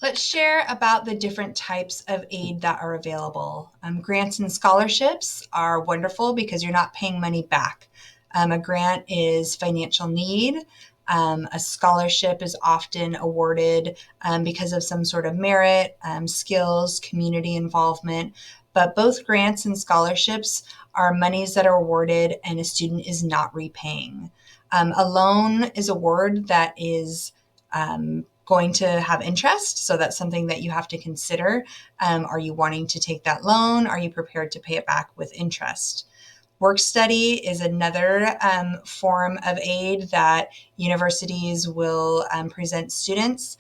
Let's share about the different types of aid that are available. Grants and scholarships are wonderful because you're not paying money back. A grant is financial need. A scholarship is often awarded because of some sort of merit, skills, community involvement. But both grants and scholarships are monies that are awarded and a student is not repaying. A loan is a word that is going to have interest. So that's something that you have to consider. Are you wanting to take that loan? Are you prepared to pay it back with interest? Work study is another form of aid that universities will present students.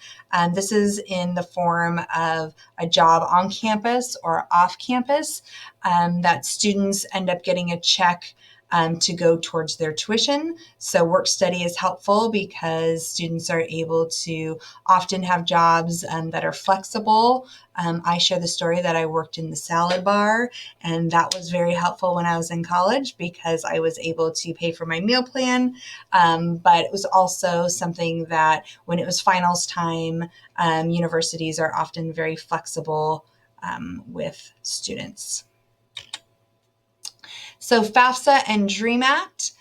This is in the form of a job on campus or off campus that students end up getting a check to go towards their tuition. So work study is helpful because students are able to often have jobs that are flexible. I share the story that I worked in the salad bar, and that was very helpful when I was in college because I was able to pay for my meal plan. But it was also something that when it was finals time, universities are often very flexible with students. So FAFSA and DREAM Act.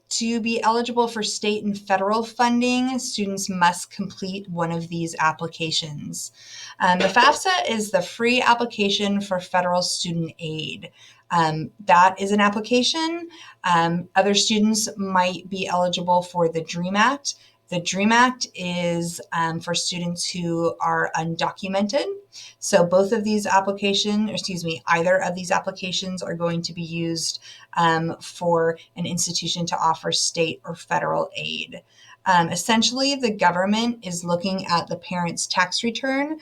To be eligible for state and federal funding, students must complete one of these applications. The FAFSA is the free application for federal student aid. That is an application. Other students might be eligible for the DREAM Act. The DREAM Act is for students who are undocumented. So both of these applications, either of these applications are going to be used for an institution to offer state or federal aid. Essentially, the government is looking at the parent's tax return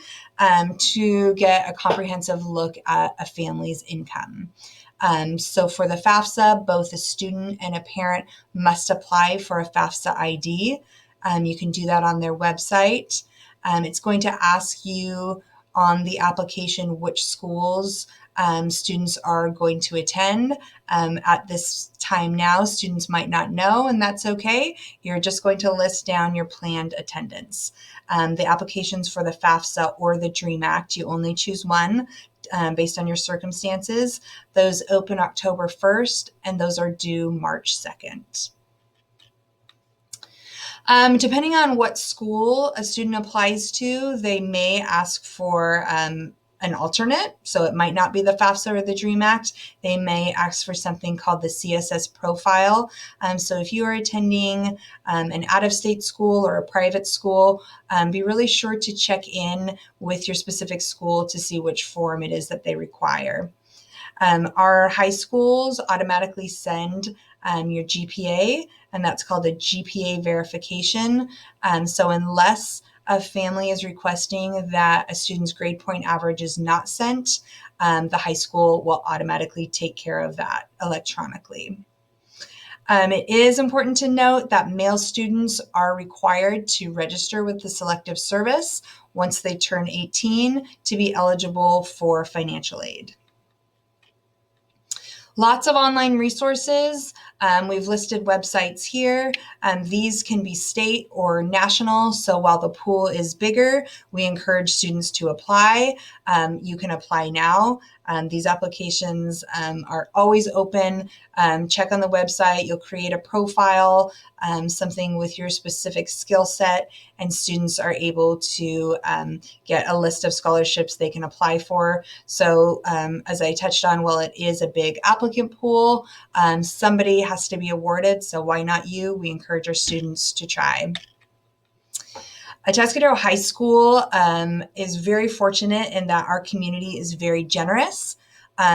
to get a comprehensive look at a family's income. So for the FAFSA, both a student and a parent must apply for a FAFSA ID. You can do that on their website. It's going to ask you on the application which schools students are going to attend. At this time now, students might not know, and that's okay. You're just going to list down your planned attendance. The applications for the FAFSA or the DREAM Act, you only choose one based on your circumstances. Those open October 1st, and those are due March 2nd. Depending on what school a student applies to, they may ask for an alternate. So it might not be the FAFSA or the DREAM Act. They may ask for something called the CSS Profile. So if you are attending an out-of-state school or a private school, be really sure to check in with your specific school to see which form it is that they require. Our high schools automatically send your GPA, and that's called a GPA verification. So unless a family is requesting that a student's grade point average is not sent, the high school will automatically take care of that electronically. It is important to note that male students are required to register with the Selective Service once they turn 18 to be eligible for financial aid. Lots of online resources. We've listed websites here. These can be state or national. So while the pool is bigger, we encourage students to apply. You can apply now. These applications are always open. Check on the website. You'll create a profile, something with your specific skill set, and students are able to get a list of scholarships they can apply for. So as I touched on, while it is a big applicant pool, somebody has to be awarded. So why not you? We encourage our students to try. Atascadero High School is very fortunate in that our community is very generous.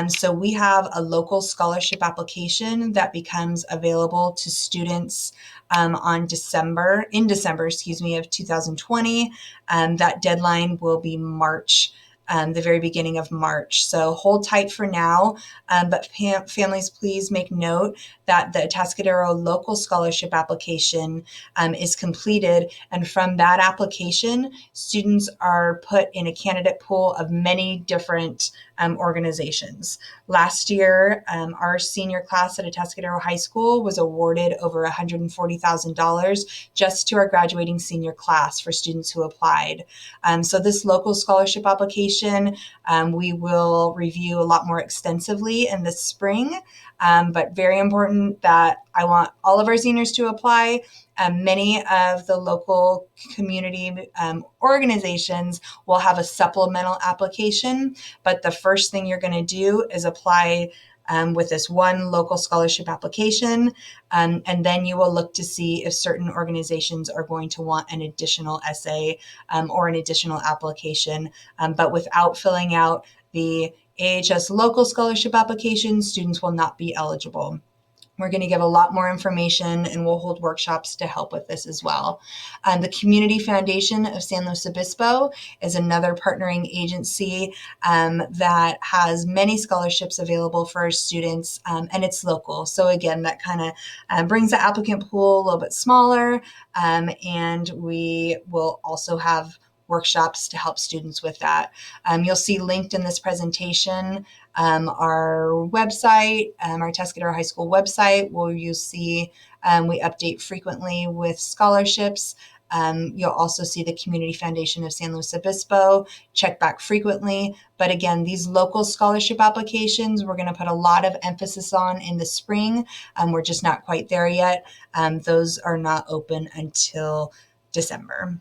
So we have a local scholarship application that becomes available to students in December, of 2020. That deadline will be March, the very beginning of March. So hold tight for now, but families, please make note that the Atascadero local scholarship application is completed. And from that application, students are put in a candidate pool of many different organizations. Last year, our senior class at Atascadero High School was awarded over $140,000 just to our graduating senior class for students who applied. So this local scholarship application, we will review a lot more extensively in the spring, but very important that I want all of our seniors to apply. Many of the local community organizations will have a supplemental application, but the first thing you're going to do is apply with this one local scholarship application, and then you will look to see if certain organizations are going to want an additional essay or an additional application, but without filling out the AHS local scholarship application, students will not be eligible. We're going to give a lot more information, and we'll hold workshops to help with this as well. The Community Foundation of San Luis Obispo is another partnering agency that has many scholarships available for our students, and it's local. So again, that kind of brings the applicant pool a little bit smaller, and we will also have workshops to help students with that. You'll see linked in this presentation our website, our Atascadero High School website, where you'll see we update frequently with scholarships. You'll also see the Community Foundation of San Luis Obispo, check back frequently. But again, these local scholarship applications, we're going to put a lot of emphasis on in the spring. We're just not quite there yet. Those are not open until December.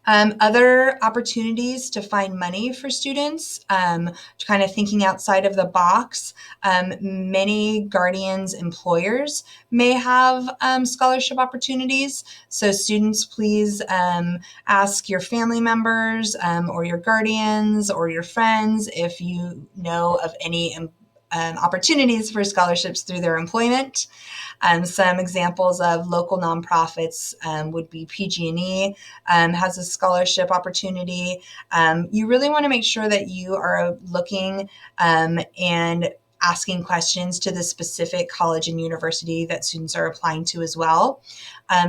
Other opportunities to find money for students, kind of thinking outside of the box. Many guardians' employers may have scholarship opportunities. So students, please ask your family members or your guardians or your friends if you know of any opportunities for scholarships through their employment. Some examples of local nonprofits would be PG&E has a scholarship opportunity. You really want to make sure that you are looking and asking questions to the specific college and university that students are applying to as well.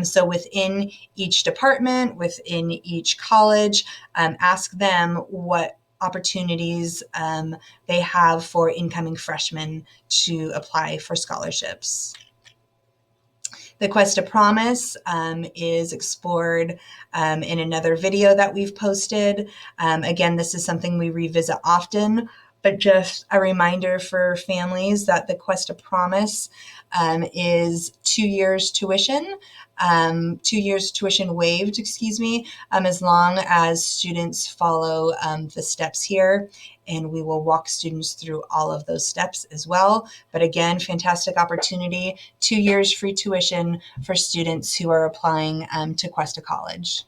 So within each department, within each college, ask them what opportunities they have for incoming freshmen to apply for scholarships. The Quest to Promise is explored in another video that we've posted. Again, this is something we revisit often, but just a reminder for families that the Quest to Promise is 2 years tuition. 2 years tuition waived, as long as students follow the steps here, and we will walk students through all of those steps as well. But again, fantastic opportunity, 2 years free tuition for students who are applying to Cuesta College.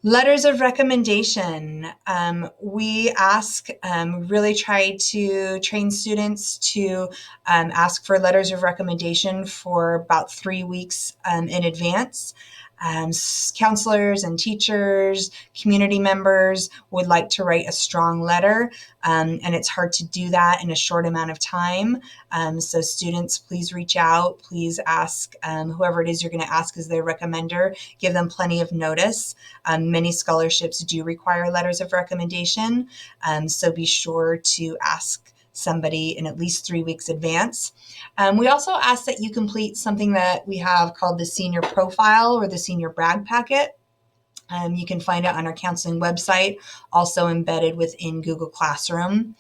Letters of recommendation. We ask, really try to train students to ask for letters of recommendation for about 3 weeks in advance. Counselors and teachers, community members would like to write a strong letter, and it's hard to do that in a short amount of time. So students, please reach out. Please ask whoever it is you're going to ask as their recommender. Give them plenty of notice. Many scholarships do require letters of recommendation, so be sure to ask somebody in at least 3 weeks advance. We also ask that you complete something that we have called the senior profile or the senior brag packet. You can find it on our counseling website, also embedded within Google Classroom.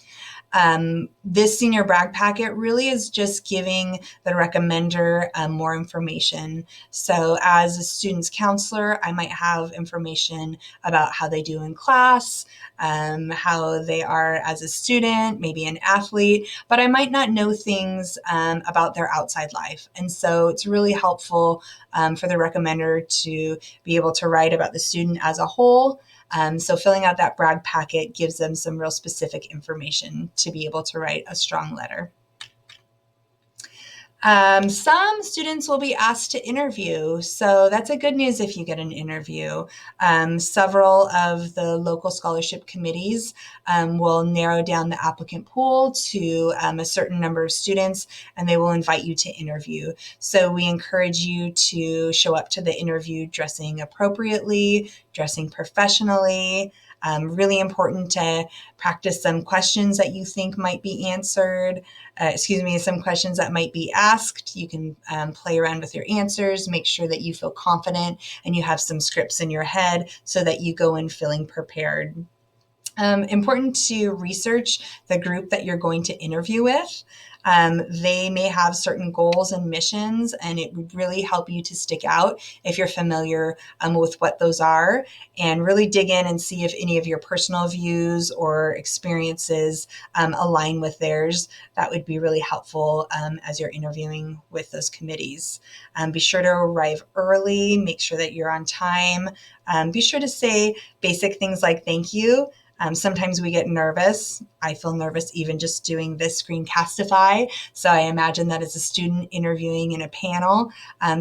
This senior brag packet really is just giving the recommender more information. So as a student's counselor, I might have information about how they do in class, how they are as a student, maybe an athlete, but I might not know things about their outside life. And so it's really helpful for the recommender to be able to write about the student as a whole. So filling out that brag packet gives them some real specific information to be able to write a strong letter. Some students will be asked to interview, so that's a good news if you get an interview. Several of the local scholarship committees will narrow down the applicant pool to a certain number of students, and they will invite you to interview. So we encourage you to show up to the interview dressing appropriately, dressing professionally. Really important to practice some questions that you think might be answered. Some questions that might be asked. You can play around with your answers, make sure that you feel confident and you have some scripts in your head so that you go in feeling prepared. Important to research the group that you're going to interview with. They may have certain goals and missions, and it would really help you to stick out if you're familiar with what those are, and really dig in and see if any of your personal views or experiences align with theirs. That would be really helpful as you're interviewing with those committees. Be sure to arrive early, make sure that you're on time. Be sure to say basic things like thank you. Sometimes we get nervous. I feel nervous even just doing this Screencastify. So I imagine that as a student interviewing in a panel,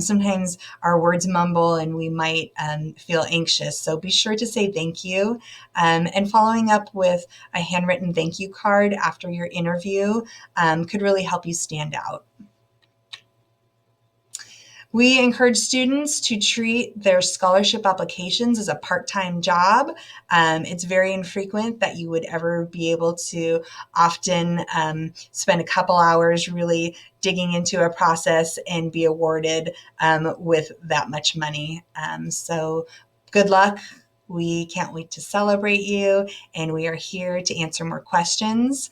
sometimes our words mumble and we might feel anxious. So be sure to say thank you. And following up with a handwritten thank you card after your interview could really help you stand out. We encourage students to treat their scholarship applications as a part-time job. It's very infrequent that you would ever be able to often spend a couple hours really digging into a process and be awarded with that much money. So good luck. We can't wait to celebrate you, and we are here to answer more questions.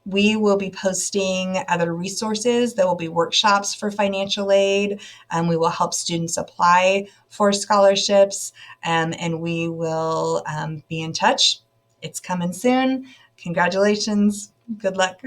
We will be posting other resources. There will be workshops for financial aid. We will help students apply for scholarships, and we will be in touch. It's coming soon. Congratulations. Good luck.